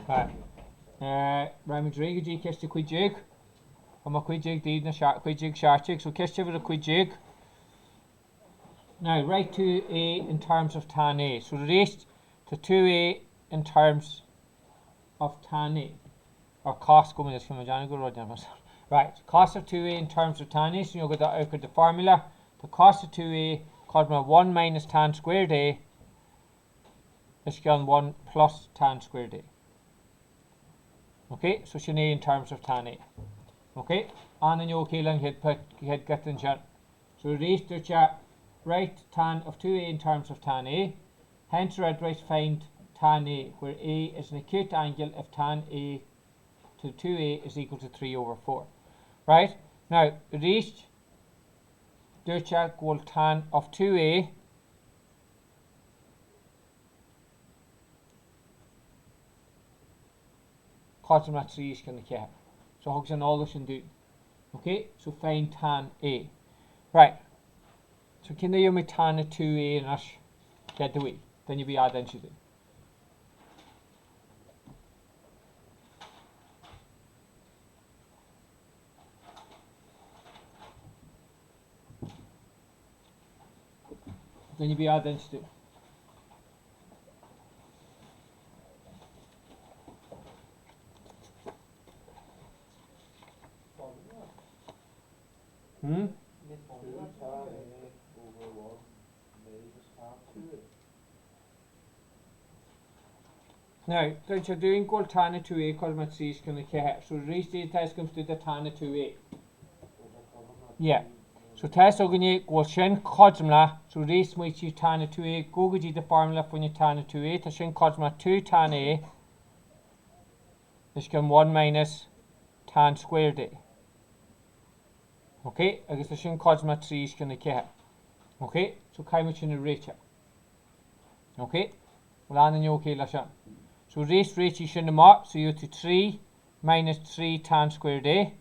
Right. Rhaid Driggy Kiss the Quijig. I'm a Quijig deed na Quijig Sharchig, so Kiss over a Quijig. Now, write 2a in terms of tan A. So raised to 2a in terms of tan A. Or cost coming from a go right, cost of 2a in terms of tan A. So you'll get out of the formula. The cost of 2a called 1 minus tan squared A is equal to 1 plus tan squared A. Okay, so she's in terms of tan A. Okay, and then you'll kill and get the chat. So raised to chat. Write tan of 2a in terms of tan A. Hence, right, find tan A, where A is an acute angle if tan A to 2a is equal to 3 over 4. Right? Now, raised to chat equal tan of 2a cos of 3 is going to care. So, hugs and all this and do. Okay, so find tan A. Right. So can you make tan of 2a and us get away? Then you'll be adding to it. Then you'll be adding to it. Now, since you're doing called tan of 2a, because my 3 is going to care. So raise the test comes to the tan of 2a. Yeah. So test are going to go shin cosmla. So raise my you tan of 2a. Go get the formula for your tan of 2a. To shin cosmla 2 tan a is going 1 minus tan squared a. Okay, I guess the shin cosmla 3 is going to care. Okay, so how much in the rate? Okay, well, I'm in okay, Lashan. So raise you shouldn't mark, so you're to 3 minus 3 tan squared a.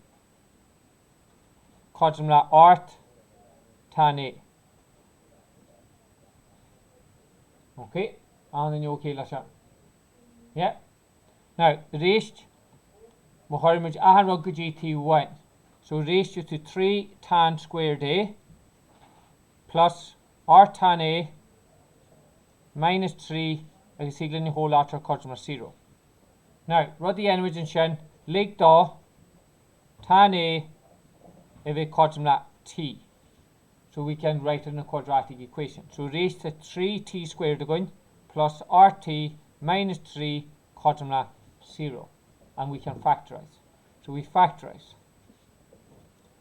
Cosmla art tan a. Okay, and then okay, Lashan. Yeah. Now, raised, we have much GT1. So raised you to 3 tan squared a plus r tan a minus 3. I can see the whole lot of cosmos 0. Now, what the end in shen, leg da tan a if a cosmos t. So we can write it in a quadratic equation. So raised to 3t squared again plus rt minus 3 cosmos 0. And we can factorize. So we factorize.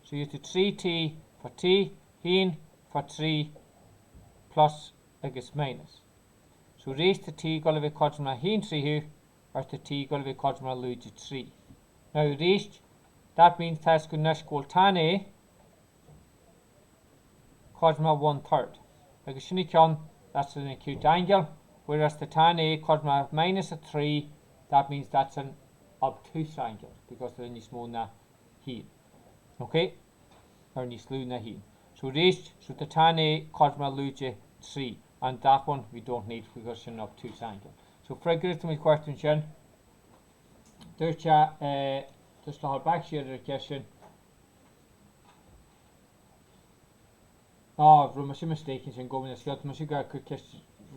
So you to 3t for t, hin for 3 plus, I guess, minus. So raised to t equal to cosmos hin 3 here, or to t equal to cosmos luigi 3. Now raised, that means that's going to equal tan a cosmos 1/3. Like a shinikon, that's an acute angle, whereas the tan a cosmos minus a 3, that means that's an obtuse angle, because they're in small na here. Okay? Or in slew na here. So raised, so the tan a cosmos luigi 3. And that one we don't need because it's an obtuse angle. So figure to my question, Shen. There's just to hold back here the question. Oh, from a mistake in going to Scott, must you go kiss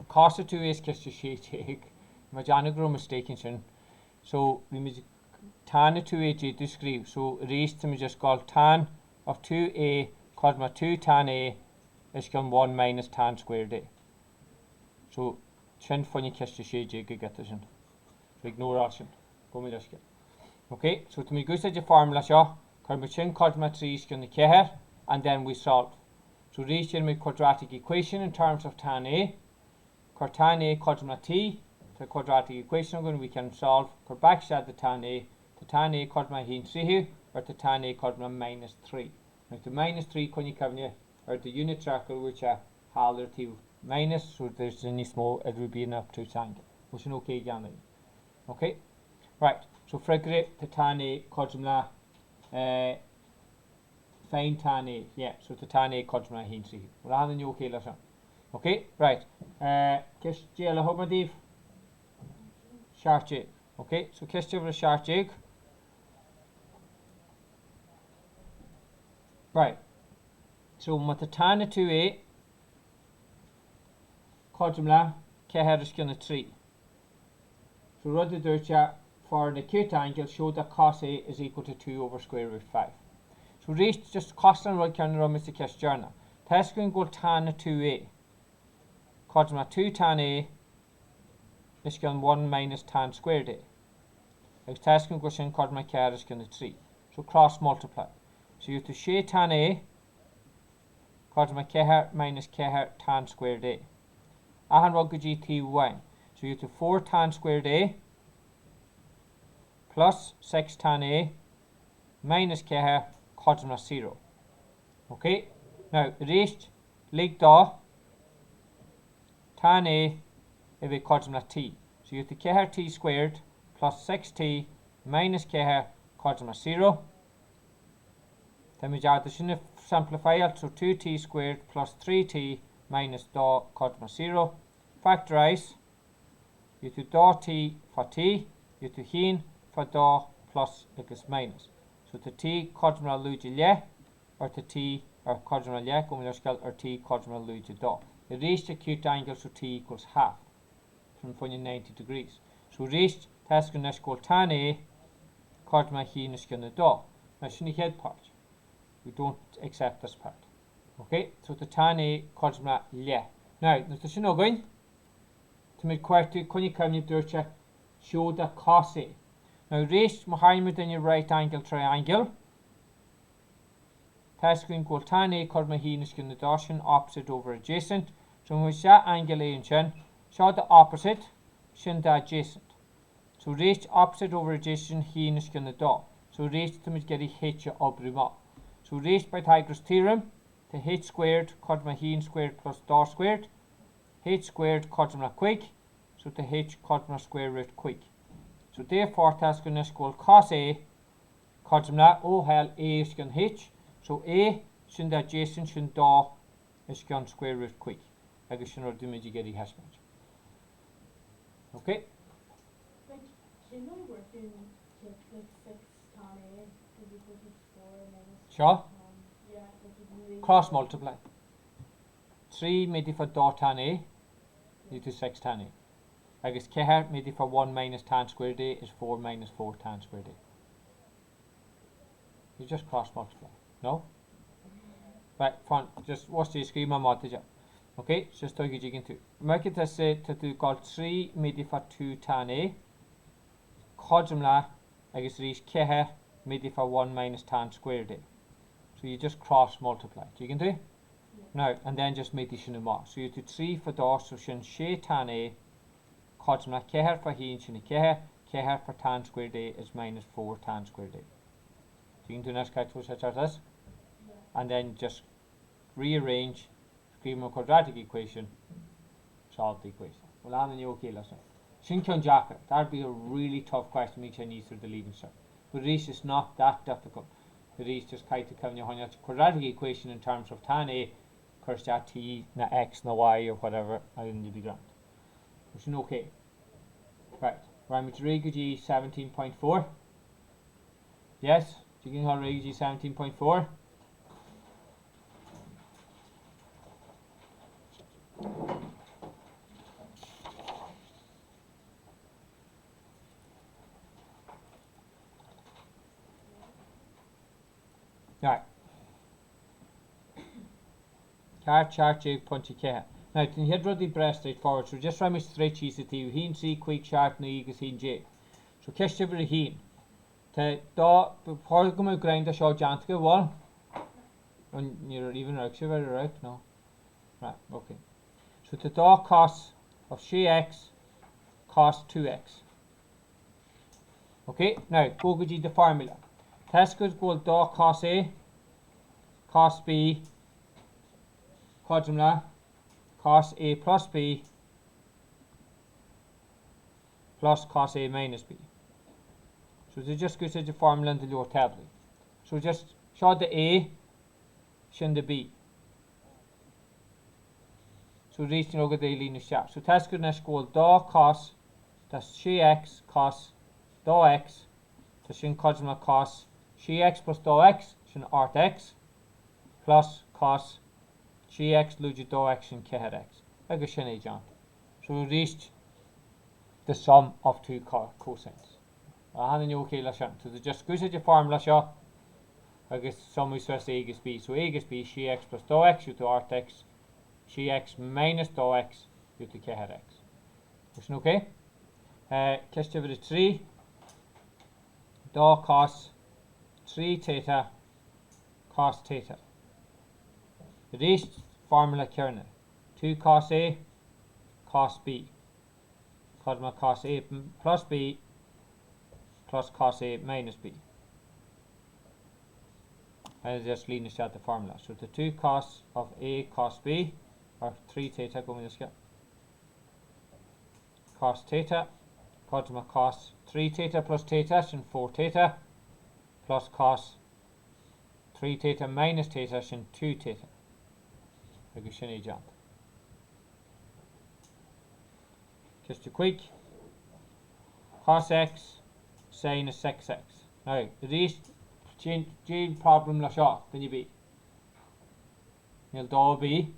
cost of 2 is kiss the shade. My janigroom mistaken, Shen. So we must tan of 2a to scribe. So raised to me just called tan of 2a cosmos 2 tan a is equal 1 minus tan squared a. So, shen funny kiss the shade you get this in. So ignore option. Go me this. Okay, so to me go to the formula shaw, carbon cosmos 3 is going to care, and then we solve. So reach in my quadratic equation in terms of tan a. Tan a cosmos t, the quadratic equation we can solve. Backside the tan a cosmos hin 3 here, or the tan a cosmos minus 3. Now the minus 3 can you come here, or the unit circle which are half t minus, so there's any small, it will be an obtuse angle, which is okay again. Okay, right, so figure the tan a cosmos find tan a, yeah, so the tan a cosmos hin 3. Well, I'm in okay, listen. Okay, right, kiss jail a homadiv, Ceacht. Okay, so Ceacht over a Ceacht egg. Right, so with the tan of 2a, Codumla, Ceacht is going to 3. So rud the dircha for an acute angle show that cos A is equal to 2 over square root 5. So reach just cost and rud can run Mr. Ceisteanna. Testing go tan of 2a. Codumla 2 tan A is going 1 minus tan squared A. Like testing goes in Codumla Ceacht is going to 3. So cross multiply. So you have to share tan A, Codumla Ceacht minus Ceacht tan squared A. Ahan rug GT 1. So you have to 4 tan squared A plus 6 tan A minus Ceacht Codumla 0. Okay, now reached lig da tan A if we Codumla T. So you have to Ceacht T squared plus 6t minus Ceacht Codumla 0. Then we add the simplify it, so 2t squared plus 3t minus da Codumla 0. Factorize. You to da t for t, you to heen for da plus equals minus. So to t Codumla luigi le, or to t or Codumla le, or t Codumla luigi da. The reached acute angle, so t equals half from 90 degrees. So reached task on this called tan A, Codumla heen is going to da. Now shouldn't head part. We don't accept this part. Okay, so the tan A Codumla le. Now, there's no going to make quarter can you dircha show the cos A. Now reached Muhammad in your right angle triangle. Task going called tan A Codumla heen is going to dashin opposite over adjacent. So when we show angle A and shin, show the opposite, shin the adjacent. So reached opposite over adjacent heen is going to da. So reached to get a h of rima. So reached Pythagoras theorem, the h squared Codumla heen squared plus da squared, h squared Codumla quick, so the h Codumla square root quick. So therefore task on this called cos A, Codumla oh hell A is going h, so A shin the adjacent shin da is going square root quick. I guess you know the image you get hash match. Okay? Like, shouldn't I work in like 6 tan A is equal to 4 minus Sure. yeah, like you can really Cross multiply. 3 made for da tan A, you to 6 tan A. I guess Ceacht made for 1 minus tan squared A is 4 minus 4 tan squared A. You just cross multiply. No? Right, fine. Just watch the screen my mod. Okay, so just talk you into. Make it as say to do called 3 made for 2 tan A. Codumla, I guess reach Ceacht made for 1 minus tan squared A. So you just cross multiply. Do you can do? Yeah. Now, and then just make the shin mark. So you do 3 for da, so shin she tan A, Codumla Ceacht for heen shin Ceacht, Ceacht for tan squared A is minus 4 tan squared A. So you can do next calculus such as this, Yeah. and then just rearrange, scream a quadratic equation, solve the equation. Well, I'm in okay lesson. Shin Kyun Jaka, that'd be a really tough question, make Chinese through the leading cert. But this is not that difficult. It is just kind of coming on quadratic equation in terms of tan A, curse t, na x, na y, or whatever, and you'll be grand. Which is okay. Right, Ramage G 17.4. Yes, you can call G 17.4. Right. Ceacht jig punchy Ceacht. Now, can you head the breast straightforward? So just Ramage straight cheese it to you. Heen see quick Ceacht na egus heen jig. So Ceacht over heen. Te da before go my grind the show jantka wall. And you're even right? No. Right, okay. So the da cos of she x cos 2x. Okay, now go get the formula. Tesco's go da cos A, cos B, Codumla, cos A plus B plus cos A minus B. So they just go to the formula in the lower table. So just show the A, shin the B. So reaching over the line shot. So Tesco next go da cos, that's she x cos dó x tá sin cosma cos Ceacht plus dó x sin art x plus cos Ceacht lúide dó x sin ceithre x agus sin é John. So reached the sum of two cosines. Hanna okay lei sin. So just goes the formula seo agus sum is first a agus b. So a agus b Ceacht plus dó x to art x Ceacht minus dó x to ceithre x. Is okay? Ceist over the 3 dó cos 3 theta cos theta. Reached formula kernel 2 cos a cos b. Cosma cos a plus b plus cos a minus b. And just lean out the formula. So the 2 cos of a cos b or 3 theta going this get cos theta cosma cos 3 theta plus theta sin 4 theta plus cos 3 theta minus theta sin 2 theta. Agus sin é jant. Just a quick cos x sin is 6x. Now this change problem la seo then you be nil dó b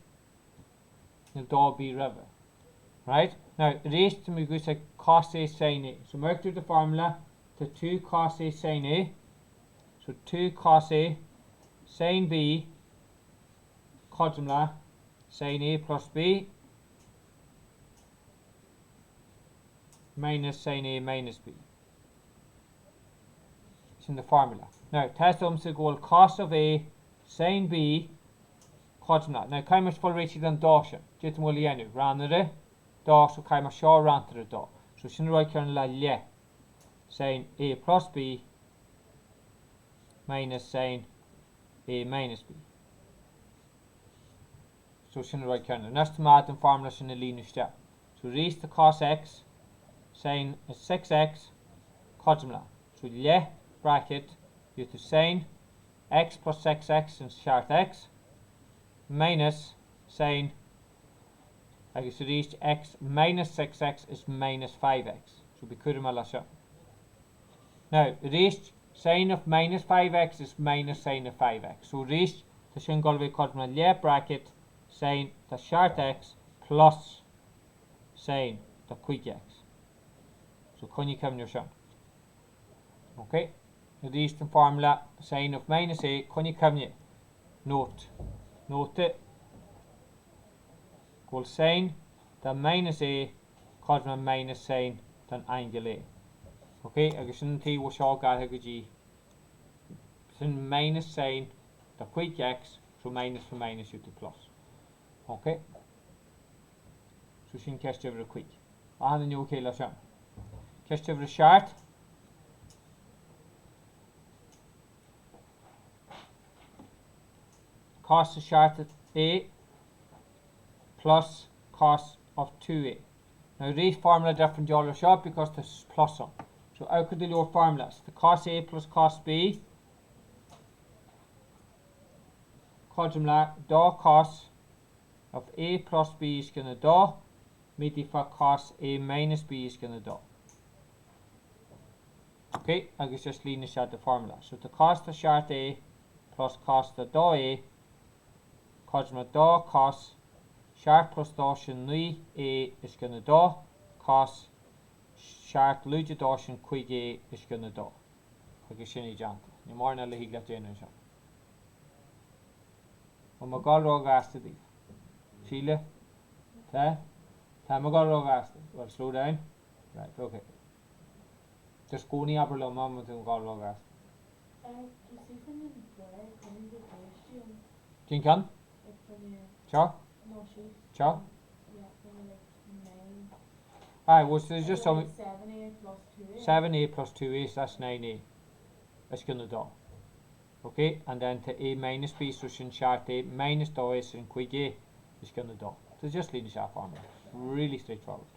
river. Right? Now this to me goes like cos a sin a. So mark through the formula to 2 cos a sin a. So 2 cos a sin b cosmla sin a plus b minus sin a minus b. It's in the formula. Now test to go cos of a sin b cosmla. Now caiimar full rated an dó sin. Jit mo lienu ranere dó so caiimar seo rantere dó. So sin roi cearn la le sin a plus b minus sin a minus b. So sin roi cearn. Next mad an formula sin a línu step. So raise the cos x sin is 6x cosmla. So le bracket you to sin x plus 6x and Ceacht x minus sin I guess reached x minus 6x is minus 5x. So we could have now reached sin of minus 5x is minus sin of 5x. So reached the sin galway cosmla le bracket sin the Ceacht x plus sin the quick x. So can you come your son? Okay. This the formula sin of minus a. Can you come here? Note it. Equal sin the minus a cosma minus sin the angle a. Okay. I guess in T was all got a g. Sin minus sin the quick x. So minus for minus you to plus. Okay. So sin cast over a quick. And then you okay la son. Cast over a Ceacht. Cos of Ceacht a plus cos of 2a. Now these formula different dollar shop because there's plus on. So how could the lower formulas? The cos a plus cos b cosmla dó cos of a plus b is gonna dó midi for cos a minus b is gonna dó. Okay, I guess just lean out the formula. So the cos of Ceacht a plus cos the dó a cosma dó cos Ceacht plus dó sin nui a is gonna dó cos Ceacht lúide dó sin quick a is gonna dó. I guess sin é jant. Ní mór na le higla déanú seo. Má gáil rá gasta díh. Síle? Tá? Tá má gáil rá gasta. Well, slow down. Right, okay. Just go ní aber le mamma tú gáil rá gasta. Do you see something there coming to the question? Cín can? Like from your Seo? no sheet. Seo? Yeah, from like 9. Aye, well, so there's just Like some 7a plus 2a. 7a plus 2a, so that's 9a. It's gonna do. Okay, and then to a minus b, so sin Ceacht a minus dó is in quick a is gonna do. So just leave that formula. Really straightforward.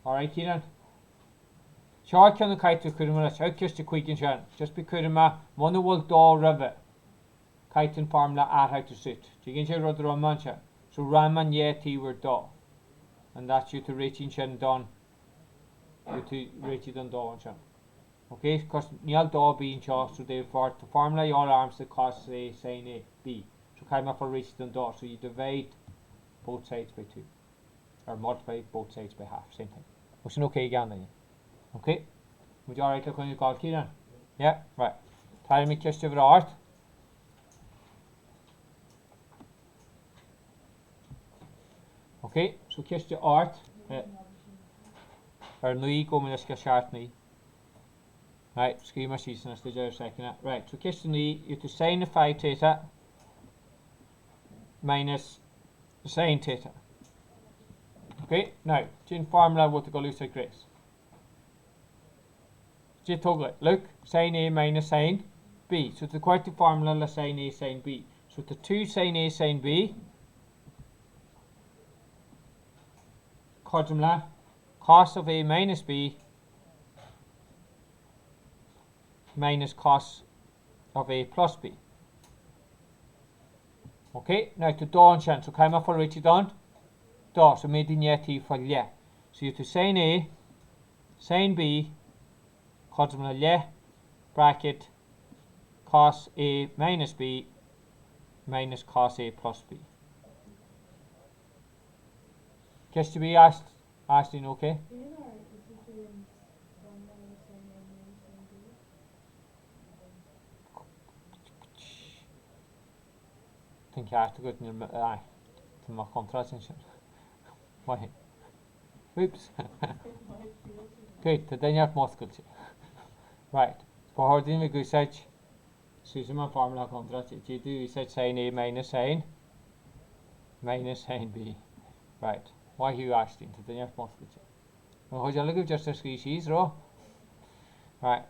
Alright, Kieran. Seo ceanna caiite chuirma seo ciste quick in sean. Just be chuirma muna bhfuil dó river. Caiite formula at how to sit. Do you get rud ran man sean? So ran man yeah t were dó. And that's you to reaching sean done you to Richie done Dawn Sean. Okay, because Neil Daw being charged so therefore the formula all arms the cost say sin A B. So came up for Richie done Daw, so you divide both sides by 2. Or multiply both sides by half, same thing. Was it okay again then? Okay? Would you alright look when you call Kieran? Yeah, right. Tell me kist over art. Okay, so kist your art. Or nui go min iska shart ni. Right, schema season as the jar second. Right, so kist ni you to sin the 5 theta minus sin theta. Okay, now, change formula what to go loose like grace. Look, sin A minus sin B. So the correct formula la sin A sin B. So the 2 sin A sin B quadrumla cos of A minus B minus cos of A plus B. Okay, now to dawn chance. So come up for Richie Don. Da, so made in yet for yeah. So you to sin A sin B quadrumla yeah bracket cos A minus B minus cos A plus B. Guess to be asked, Ashton, okay? I think you have to go to my contrast and shit. Why? Oops. Good, then you have muscle. Right. For her, then we go such. So my formula contrast. You do such sin A minus sin B. Right. Why you asking? Then you have muscle. Well, how do you look at just a species, row? Right.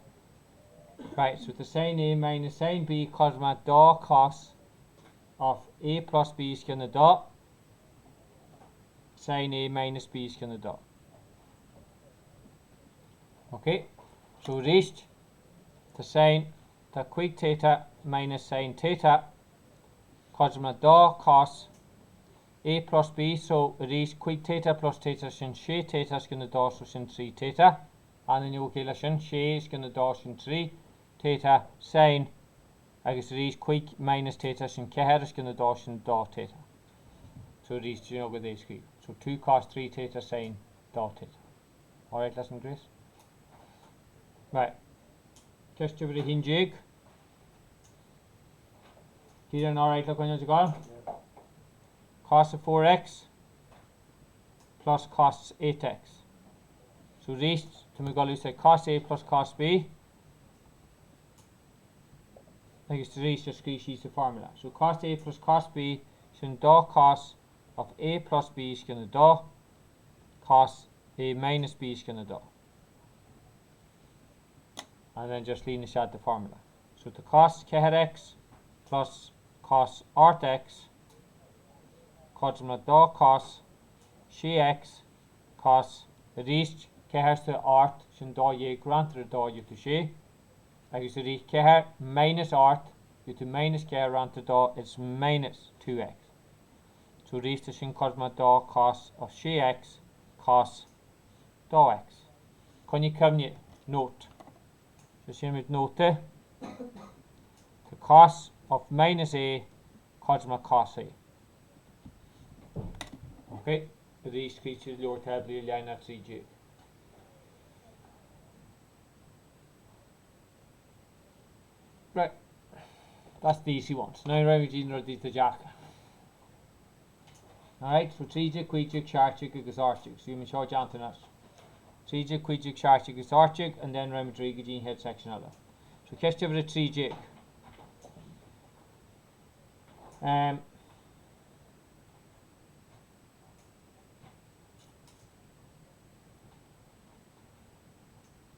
Right. So the sin A minus sin B cos my da cos of A plus B is going to da sin A minus B is going to da. Okay, so reached the sin the quick theta minus sin theta cos my da cos A plus B, so reached quick theta plus theta sin she theta is going to da so sin 3 theta, and then you kill sin she is going to da sin 3 theta sin I guess reached quick minus theta sin keher is going to da sin da theta. So reached you know with this key. So 2 cos 3 theta sin da theta. Alright, listen, Grace. Right. Just over the hinge. Kieran, alright, look when you go. Cos of 4x plus cos 8x. So reached to me go say cos A plus cos B. I guess to reach just she's the formula. So cos A plus cos B is da cos of A plus B is going to da cos A minus B is going to da. And then just lean out the formula. So the cos keher x plus cos art x quadrumla da cos she x cos reached keher to art sin da ye granted da you to she. I guess reach keher minus art you to minus keher ranted da it's minus 2x. So reach to sin quadrumla da cos of she x cos da x. Can you come here? Note. So see with note the cos of minus A quadrumla cos A. Okay, these creatures lower table line at 3G. Right, that's the easy ones. Now remember to the jack. Alright, so 3G, Queejig, Ceacht, Archig. So you may show Jonathan us. 3G, Queejig, Ceacht, Archig, and then remember to read head section of that. So catch over the 3G.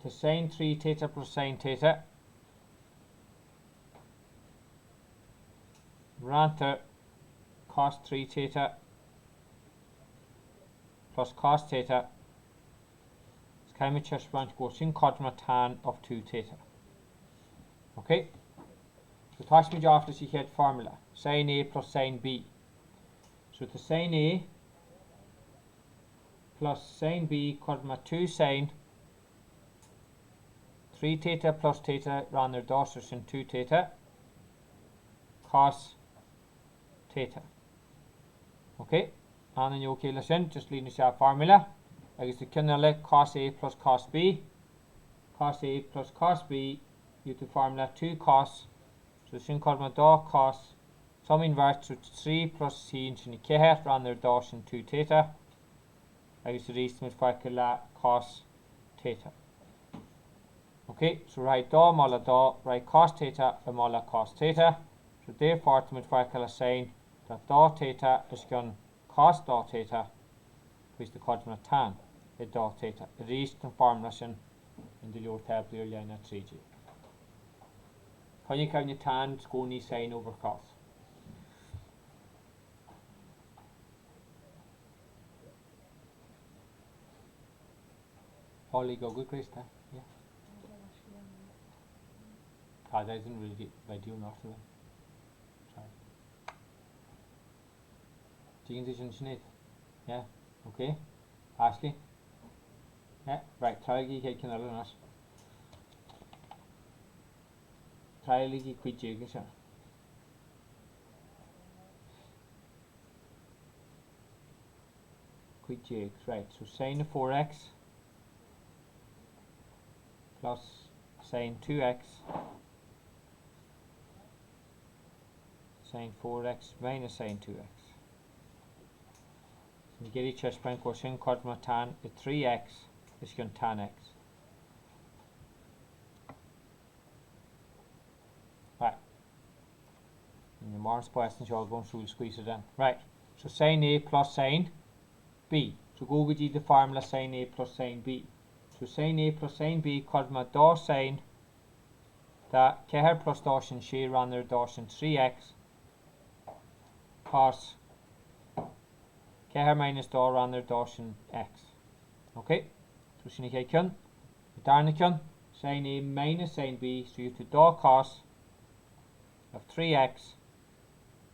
To sin 3 theta plus sin theta ranta cos 3 theta plus cos theta is kind of just branch goes sin quadrumla tan of 2 theta. Okay, so touch me after she had formula sin A plus sin B. So the sin A plus sin B quadrumla 2 sin 3 theta plus theta ran their dorsers in 2 theta cos theta. Okay, and then you okay listen, just leave the formula. Agus the kinna cos A plus cos B. Cos A plus cos B, you to formula 2 cos. So sin cos ma da cos. Sum inverse to 3 plus C in sin ceacht ran their dos in 2 theta. Agus the rest with la cos theta. Okay, so write da mala da, write cos theta and mala cos theta. So therefore, to the saying that da theta is going cos da theta, which the cosma tan is da theta. The rest of the formula in the lower table here line at 3G. Can you count your tan scone sine over cos? Holly go good, Krista? Yeah. I didn't really video not to. Sorry. Do you think this is Yeah. Okay. Ashley? Yeah. Right. Try to get another one. Try to get quit jigging, sir. Quit jigs. Right. So sine of 4x plus sine 2x sine 4x minus sine 2x. So you get each expression cosine cosma tan is 3x is going tan x. Right. And the more questions you're going to squeeze it in. Right. So sine A plus sine B. So go with the formula sine A plus sine B. So sine A plus sine B cosma da sine that ceacht plus da sin she ran their da sin 3x cos ceacht minus da ran their da sin x. Okay, so sin ich kun darna kun sine A minus sine B, so you to da cos of 3x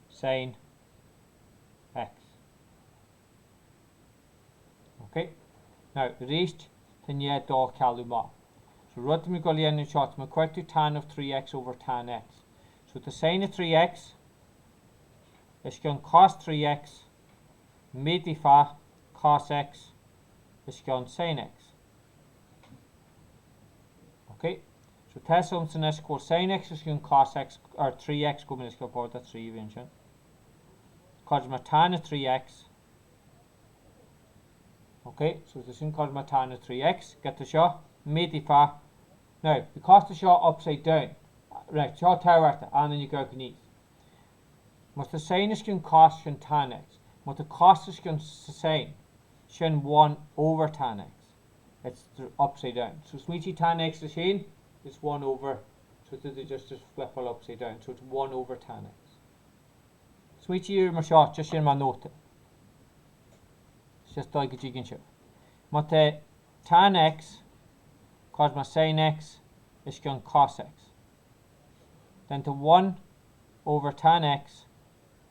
sine x. Okay, now the rest then you da caluma. So what we go in the shot, we to tan of 3x over tan x. So the sine of 3x is going cos 3x medifa cos x is going sin x. Okay, so test something is called sin x is going cos x or 3x go in go for that 3 eventually. Cos my tan of 3x. Okay, so this is called my tan of 3x. Get the shot medifa. Now, because the shot upside down, right, shot tower and then you go beneath. Must the sine is going cos shin tan x. Must the cos is going sine shin 1 over tan x. It's upside down. So sweetie tan x is shin is 1 over. So they just flip all upside down. So it's 1 over tan x. Sweetie you're my shot just in my note. It's just like a jigging shot. Must the tan x cos my sin x is going cos x. Then to 1 over tan x,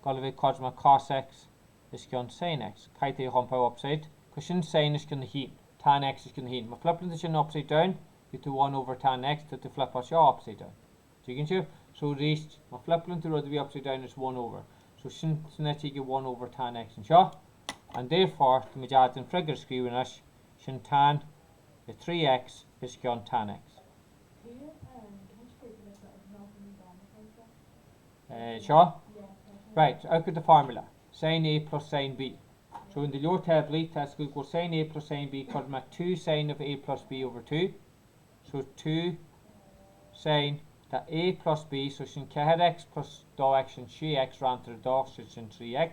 cos my cos x is going sin x. Kaite hump upside, because sin is going to heat, tan x is going to heat. My flipping the shin upside down, you to 1 over tan x to the flip us upside down. So you can see, so reached, my flipping to the upside down is 1 over. So sin you get 1 over tan x and shaw. And therefore, the majority in figure screwing us, shin tan the 3x is going tan x. Sure? Yeah. Right, so out with the formula. Sine A plus sine B. So in the lower table, that's going to go sine A plus sine B equals my 2 sine of A plus B over 2. So 2 sine that A plus B, so sin ceacht x plus da x and she x ran to the da, so sin 3x.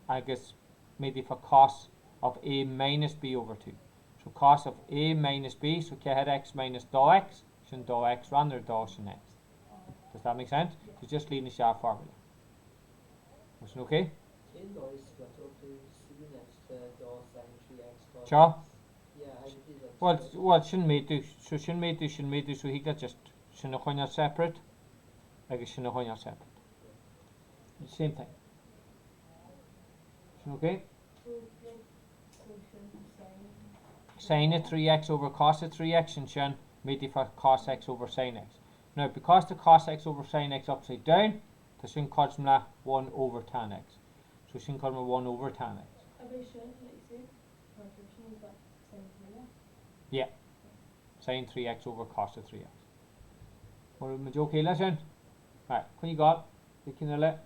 I guess maybe for cos of A minus B over 2. So cos of A minus B, so ceacht x minus da x, sin da x ran their da sin x. Does that make sense? So just leave the sharp formula. Was it okay? Sure. Well, shouldn't we do? So shouldn't we do? So he got just shouldn't we separate? I guess shouldn't we separate. Same thing. Okay. Sine of 3x over cos of 3x and shin méti for cos x over sin x. Now, because the cos x over sin x upside down, the sin cosmla 1 over tan x. So sin cosmla 1 over tan x. About should, like you said, partition is that same here. Yeah. Sin 3x over cos of 3x. Well, my joke here, listen. Right, when you got, you can let.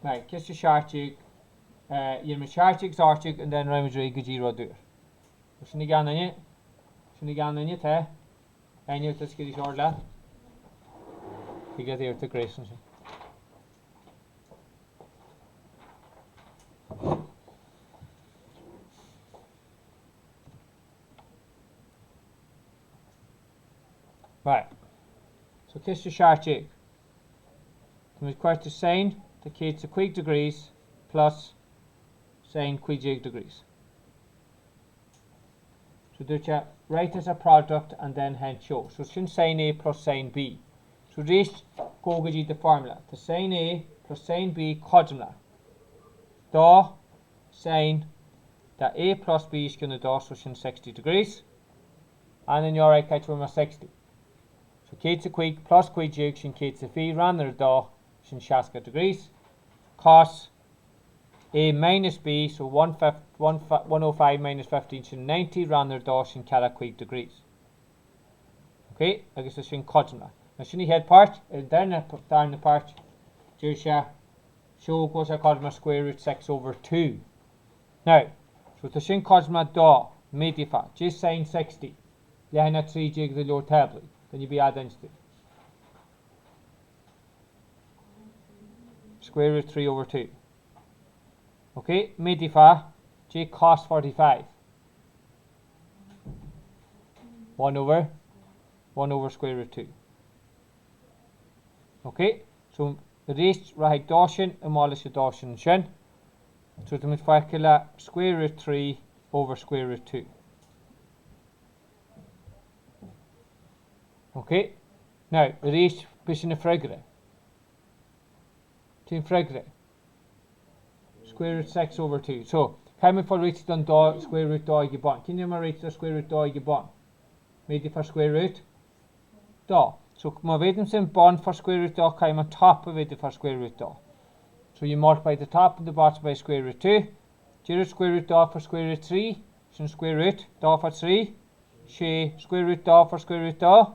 Right, kiss the Ceacht, you're my Ceacht, and then Ramage Gaji Rodur. Shouldn't you get on it? Shouldn't you get on it, eh? And you're just getting short left. You get here to Grace. Right. So kiss the Ceacht. Come require to sin the kids to quick degrees plus sin quijig degrees. So do you write as a product and then hence show. So sin sin A plus sin B. So this go the formula. The sin A plus sin B cosmla. Da sin that A plus B is going to do so sin 60 degrees. And then you're right catch from a 60. So kids a quick plus quijig sin kids a fee ran there da sin 60 degrees. Cos A minus B, so 105 minus 15 sin 90 ran their da sin cala quick degrees. Okay, I guess it's in cosmla. Now sin head part, down the part, show goes a cosmla square root 6 over 2. Now, so the sin cosmla da, medifa, just sin 60. Lehna 3 jig the low table. Then you be adding to square root 3 over 2. Okay, medifa, j cos 45. 1 over square root 2. Okay, so the rest right doshin and malish doshin shin. So the mitfarkila square root 3 over square root 2. Okay, now the rest pishin fregre. Team fregre. Square root 6 over 2. So, come for reach done da square root da gibbon. Can you reach the square root da gibbon? Made it for square root da. So, my Williamson bond for square root da came on top of it for square root da. So, you multiply the top and the bottom by square root 2. 0 square root da for square root 3. Sin square root da for 3. She square root da for square root da.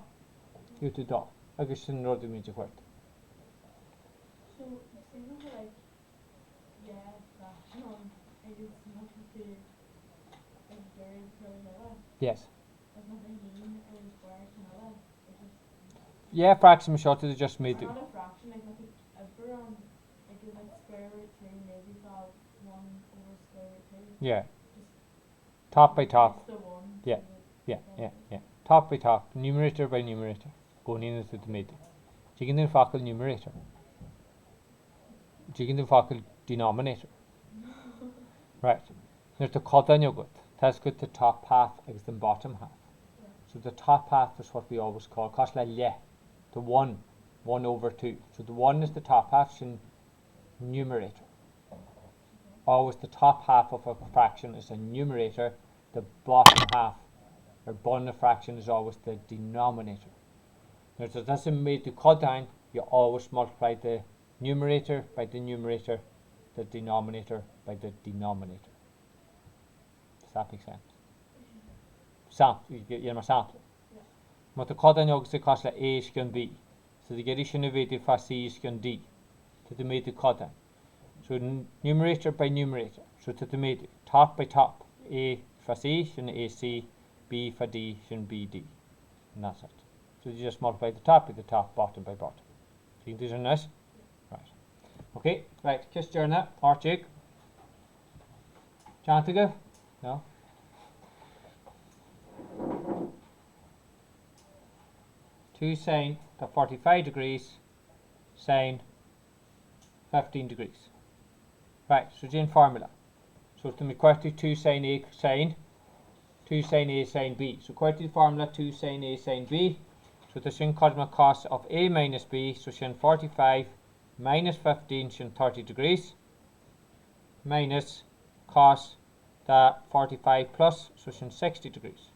You to da. I guess in order to mean your word. So, you say that like, yeah, fraction is not to like very curly. Yes. There's nothing mean or square to it's just Yeah, fraction short is just made it's it. not a fraction, like I think everyone like it's like square root 3 maybe saw 1 over square root 2. Yeah. Just Top by top. it's the 1. Yeah. Yeah. Top by top, numerator by numerator. Going in into the mid. You can do focal numerator. You can do focal denominator. Right. There's the cut on your good. That's good the top half against the bottom half. Yeah. So the top half is what we always call cosla le. The 1 over 2. So the 1 is the top half in numerator. Always the top half of a fraction is a numerator. The bottom half or bottom of fraction is always the denominator. Now, so that's made to cut down, you always multiply the numerator by the numerator, the denominator by the denominator. Does that make sense? Sample, you get my sample. But the cut down is the cost like A is going to B. So the addition of A for C is going to D. To the made to cut down. So numerator by numerator. So to the made top by top. A for C should AC, B for D should BD. And that's it. So you just multiply the top by the top, bottom by bottom. So you can do this. Right. Okay, right, kiss Ceisteanna, Archig. John to go? No? Two sine the 45 degrees, sine 15 degrees. Right, so Jane formula. So to make quantity 2 sine A sine, 2 sine A sine B. So quantity formula 2 sine A sine B. So the sin cosmic cos of A minus B, so sin 45 minus 15 sin 30 degrees minus cos the 45 plus, so sin 60 degrees.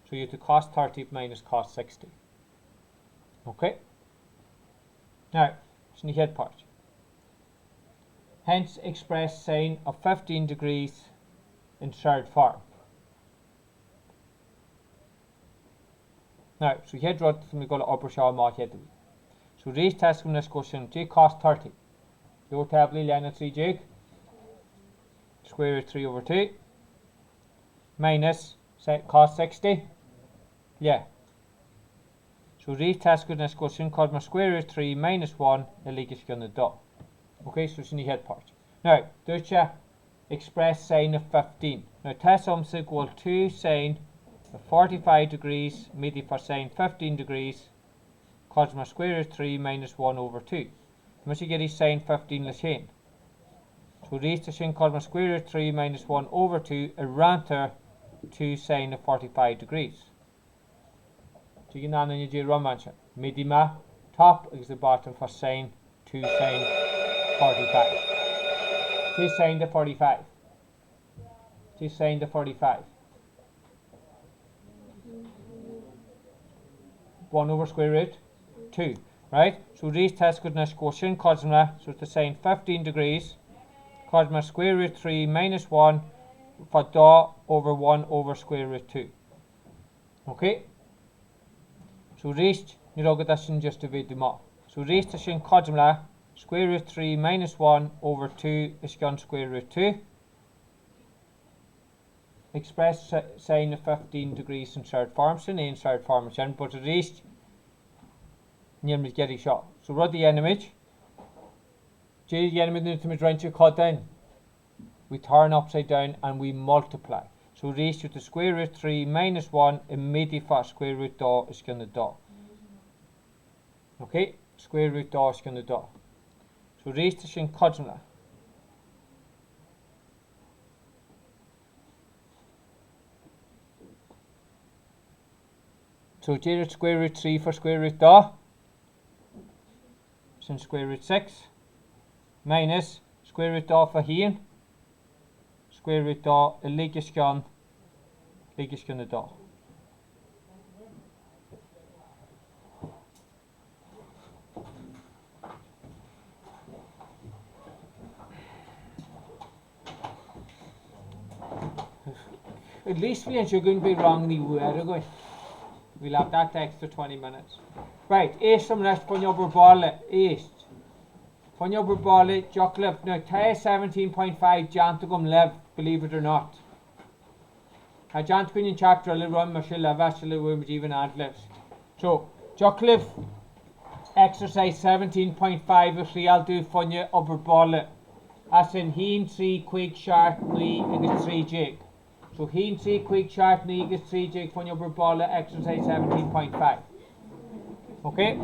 So you have to cos 30 minus cos 60. Okay? Now, sin the head part. Hence, express sine of 15 degrees in third form. Now, so head rod from the go to upper shaw ma head. So raise test from this question, j cos 30. Your tably line 3 j square root 3 over 2 minus cos 60. Yeah. So raise test from this question, cos my square root 3 minus 1 is going to do. Okay, so it's in the head part. Now, there's your express sine of 15. Now, test sums equal to sine of 45 degrees, made for sine 15 degrees, cos my square root 3 minus 1 over 2. You must get his sine 15 the same. So raise to sin cos my square root 3 minus 1 over 2, a ranter to sine of 45 degrees. So you can you do romancer. Midima, top is the bottom for sine to sine 45. To sine the 45. To sine the 45. 1 over square root 2. Right? So raise test goodness quotient cosma, so to sine 15 degrees, cosma square root 3 minus 1 for da over 1 over square root 2. Okay? So raised, you know, that's just to divide them off. So raised to sin cosma square root 3 minus 1 over 2 is gone square root 2. Express sine of 15 degrees in third form, sin in third form, but at least near me get a shot. So run the image. J the image to me trying to cut down. We turn upside down and we multiply. So raise to the square root 3 minus 1 immediately for square root da is going to da. Okay, square root da is going to da. So raise to sin cosmla. So j square root 3 for square root da. Sin square root 6 minus square root da for here. Square root da is going to da. At least we are going to be wrong the way we're going. We'll have that extra 20 minutes. Right, ace some rest for your ball, ace. For your ball, Jocklip. Now, tie 17.5 Jantagum Lev, believe it or not. A Jantagum in chapter, a little run, Michelle Lavashilla, we even antlers. So, Jocklip, exercise 17.5 if I'll do for your upper ball. As in, heen 3 quick sharp, knee, and 3 jig. So heen 3 quick sharp, knee, and 3 jig for your upper ball, exercise 17.5. Okay?